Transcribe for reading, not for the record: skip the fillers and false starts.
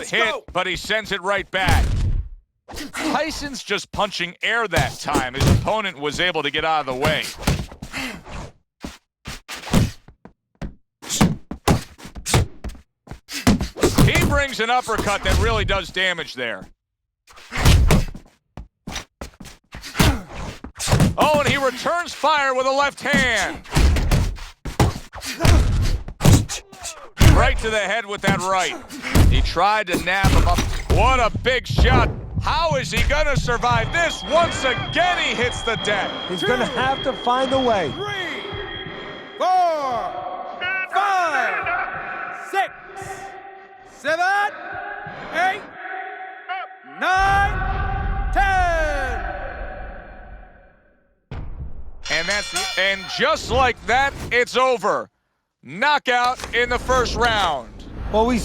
Good hit, but he sends it right back. Tyson's just punching air that time. His opponent was able to get out of the way. He brings an uppercut that really does damage there. Oh, and he returns fire with a left hand. Right to the head with that right. He tried to nab him up. What a big shot. How is he going to survive this? Once again, he hits the deck. He's going to have to find a way. 3, 4, 5, 6, 7, 8, 9, 10. And just like that, it's over. Knockout in the first round. Well, we